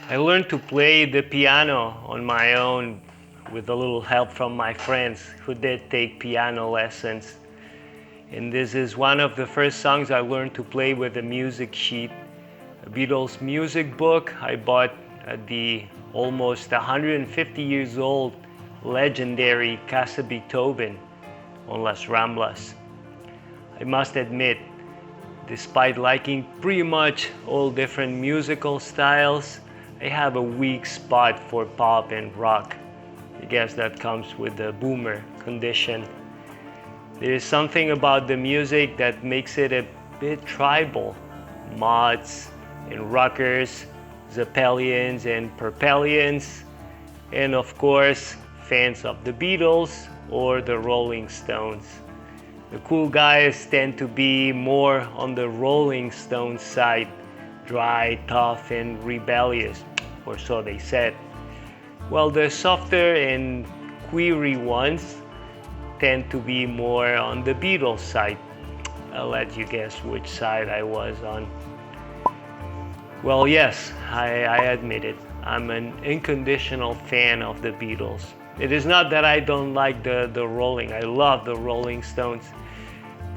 I learned to play the piano on my own with a little help from my friends who did take piano lessons. And this is one of the first songs I learned to play with a music sheet, a Beatles music book I bought at the almost 150 years old legendary Casa Beethoven on Las Ramblas. I must admit, despite liking pretty much all different musical styles, I have a weak spot for pop and rock. I guess that comes with the boomer condition. There is something about the music that makes it a bit tribal. Mods and rockers, Zepelians and Purpelians, and of course, fans of the Beatles or the Rolling Stones. The cool guys tend to be more on the Rolling Stones side, dry, tough, and rebellious, or so they said. While the softer and queery ones tend to be more on the Beatles side. I'll let you guess which side I was on. Well, yes, I admit it. I'm an unconditional fan of the Beatles. It is not that I don't like the Rolling. I love the Rolling Stones,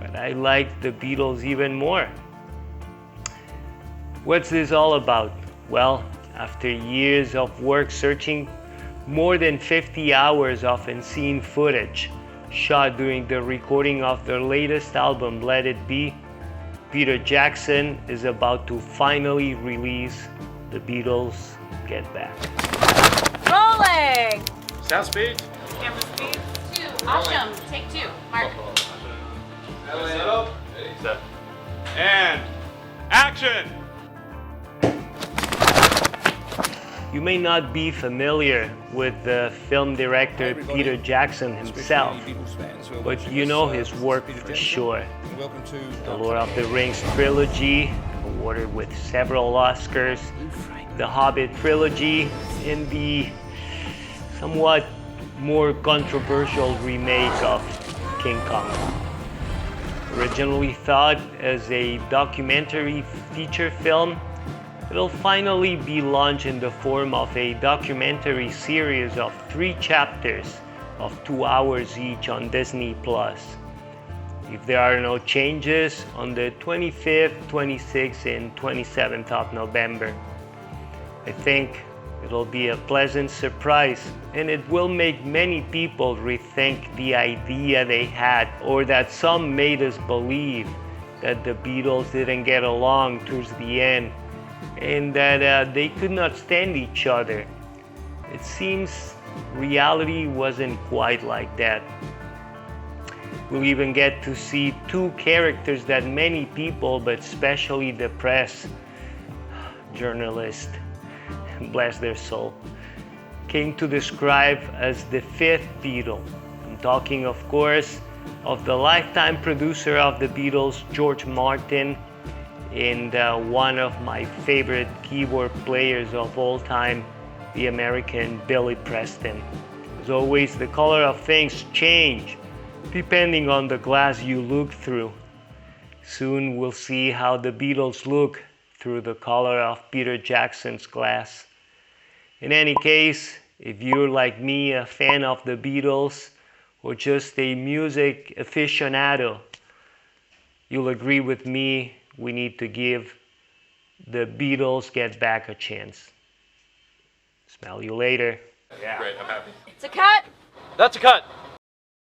but I like the Beatles even more. What's this all about? Well, after years of work searching more than 50 hours of unseen footage shot during the recording of their latest album, Let It Be, Peter Jackson is about to finally release The Beatles Get Back. Rolling! Sound speed. Camera speed. 2. Awesome. Take 2. Mark. Set up. Set. And action! You may not be familiar with the film director Peter Jackson himself, but you know his work for sure. The Lord of the Rings trilogy, awarded with several Oscars, the Hobbit trilogy, and the somewhat more controversial remake of King Kong. Originally thought as a documentary feature film, it'll finally be launched in the form of a documentary series of 3 chapters of 2 hours each on Disney+. If there are no changes, on the 25th, 26th, and 27th of November. I think it'll be a pleasant surprise, and it will make many people rethink the idea they had, or that some made us believe that the Beatles didn't get along towards the end, and that they could not stand each other. It seems reality wasn't quite like that. We'll even get to see 2 characters that many people, but especially the press, journalists, bless their soul, came to describe as the 5th Beatle. I'm talking, of course, of the lifetime producer of the Beatles, George Martin, and one of my favorite keyboard players of all time, the American Billy Preston. As always, the color of things change depending on the glass you look through. Soon we'll see how the Beatles look through the color of Peter Jackson's glass. In any case, if you're like me, a fan of the Beatles, or just a music aficionado, you'll agree with me, we need to give the Beatles Get Back a chance. Smell you later. Yeah. Great, I'm happy. It's a cut. That's a cut.